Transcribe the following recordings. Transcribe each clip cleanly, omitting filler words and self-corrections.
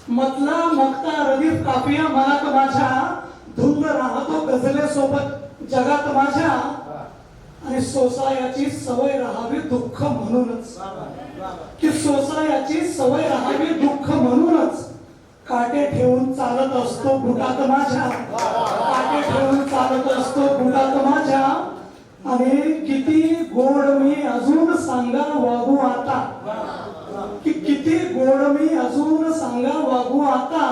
मतला मगता रदीफ काफिया मनात माझ्या धुंद राहतो गझले सोबत जगात माझ्या आणि सोसायाची सवय राहावी दुःख म्हणूनच की सोसायाची सवय राहावी दुःख म्हणूनच काटे ठेवून चालत असतो बुटात माझ्या काटे ठेवून चालत असतो बुटात माझ्या आणि किती गोड मी अजून सांगा वागू आता की किती गोड मी अजून सांगा वागू आता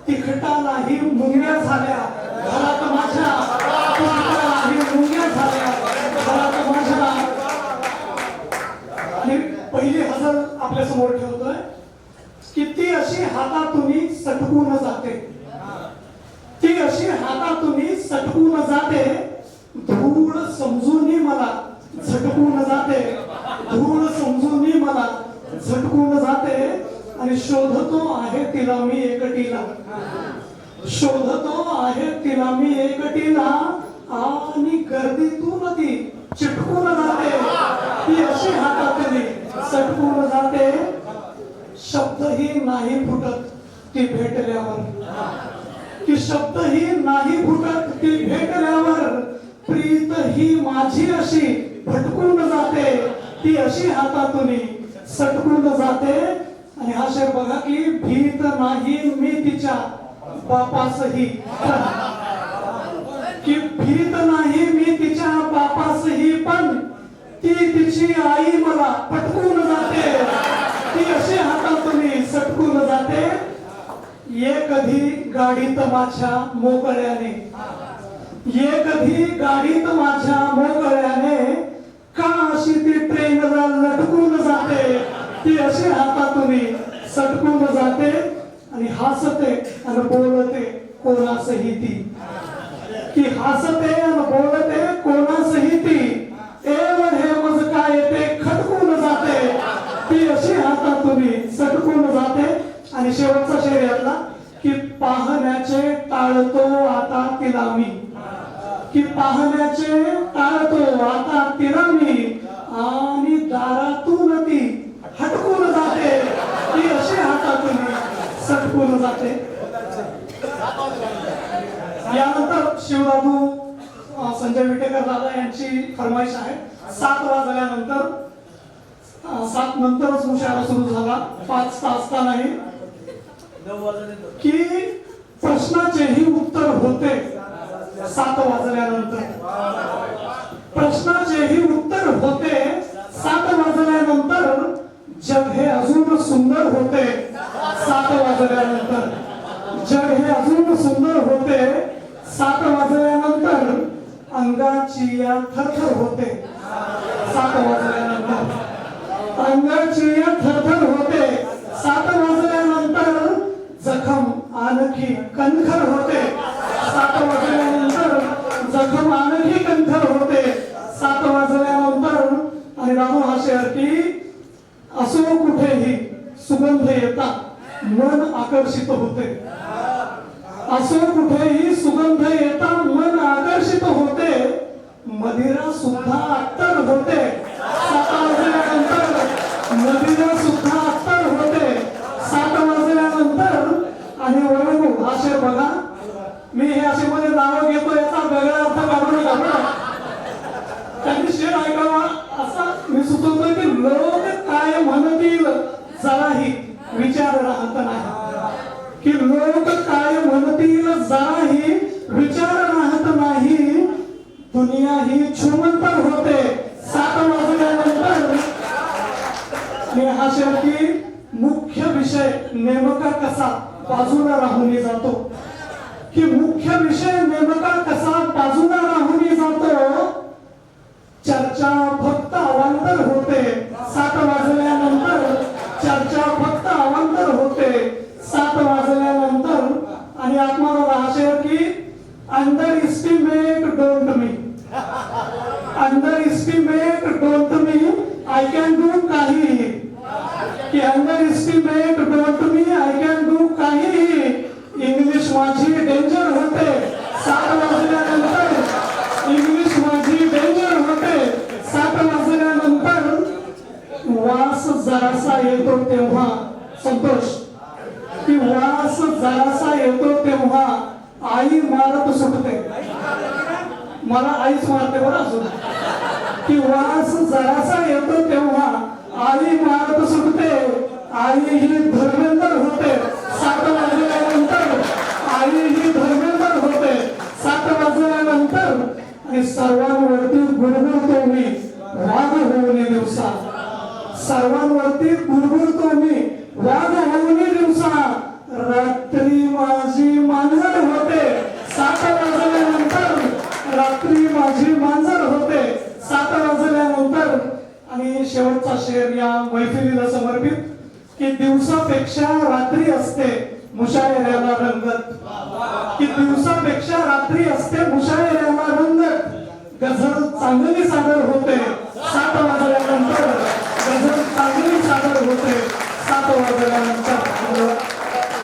तिखटालाही मुंग्या झाल्या घरात माझ्या तिखटालाही मुंग्या झाल्या घरात माझ्या आणि पहिली हजर आपल्या समोर ठेवतोय की ती अशी हातातून सटकून जाते ती अशी हातातून सटकून जाते धूळ समजून मला झटकून जाते धूळ समजून मला झटकून जाते आणि शोधतो आहे तिला मी एकटीला शोधतो आहे तिला मी एकटीला आणि गर्दीतून ती चिटकून जाते ती अशी हातातली सटकून जाते शब्दही नाही फुटत ती भेटल्यावर की शब्दही नाही फुटत ती भेटल्यावर प्रीत ही माझी अशी भटकून जाते ती अशी हातातून सटकून जाते आणि हा शेर बघा की भीत नाही मी तिच्या बापासही की भीत नाही मी तिच्या बापासही पण ती तिची आई मला पटकून जाते ती अशी हातातून सटकून जाते ये कधी गाडीत माझ्या मोकळ्याने ये कधी गाडीत माझ्या मोकळ्याने का अशी ती ट्रेनला लटकून जाते ती अशी हातातून सटकून जाते आणि हसते आणि बोलते कोणासही ती की हसते आणि बोलते कोणासही ती एवढ हे मज काय ते खटकून जाते ती अशी हातातून सटकून जाते आणि शेवटचा शेर यातला की पाहण्याचे टाळतो आता तिला मी की पाहण्याचे टाळतो आता तिला मी आणि दारातून ती हटकून जाते ती अशी हातातून सटकून जाते यानंतर शिवराजू संजय विटेकर दादा यांची फरमाईश आहे 7 वाजल्यानंतर 7 नंतरच मुशायरा सुरू झाला 5 वाजता नाही की प्रश्नाचेही उत्तर होते 7 वाजल्यानंतर प्रश्नाचेही उत्तर होते 7 वाजल्यानंतर जग हे अजून सुंदर होते 7 वाजल्यानंतर जग हे अजून सुंदर होते 7 वाजल्यानंतर अंगाची या थरथर होते 7 वाजल्यानंतर अंगाची या थरथर होते 7 वाजल्यानंतर जखम आणखी कणखर होते 7 वाजल्यानंतर जखम आणखी कणखर होते 7 वाजल्यानंतर आणि राहू हा शेर की असो कुठेही सुगंध येता मन आकर्षित होते असो कुठेही सुगंध येता मन आकर्षित होते मदिरा सुद्धा अत्तर होते 7 वाजल्यानंतर मदिरा सुद्धा अत्तर होते 7 वाजल्यानंतर आणि वळू हा शेर बघा मी हे असे मध्ये नाव घेतो याचा वेगळा अर्थ काढू नका त्यांनी शेर ऐकावा असा मी सुचवतो की लोक काय म्हणतील जराही विचार राहत नाही की लोक काय म्हणतील जराही विचार राहत नाही दुनिया ही छुमंतर होते 7 वाजल्यानंतर मी हा शेर की मुख्य विषय नेमका कसा बाजूला राहून जातो की मुख्य विषय नेमका कसा बाजूला राहून जातो चर्चा फक्त अवांतर होते 7 वाजल्यानंतर चर्चा फक्त अवांतर होते 7 वाजल्यानंतर आणि आत्माला राहशे की under estimate don't me under estimate don't me I can do काही की under estimate don't me I can do काही इंग्लिश माझी डेंजर होते 7 वाजल्यानंतर इंग्लिश माझी डेंजर होते 7 वाजल्यानंतर वास जरासा येतो तेव्हा संतोष की वास वास जरासा येतो तेव्हा आई मारत सुटते. मला आईच मारते बरं अजून. की वास जरासा येतो तेव्हा आई मारत सुटते. आई ही धर्मेंद्र होते 7 वाजल्यानंतर. आई ही धर्मेंद्र होते 7 वाजल्यानंतर. आणि सर्वांवरती गुरगुरतो मी वाघ होऊन दिवसा. सर्वांवरती गुरगुरतो मी वाघ होऊन दिवसा. रात्री माझी मांजर होते 7 वाजल्यानंतर. रात्री माझी मांजर होते 7 वाजल्यानंतर. आणि शेवटचा शेर या मैफिलीला समर्पित की दिवसापेक्षा रात्री असते मुशायऱ्याला रंगत. की दिवसापेक्षा रात्री असते मुशायऱ्याला रंगत. गझल चांगली सादर होते 7 वाजल्यानंतर. गझल चांगली सादर होते 7 वाजल्यानंतर.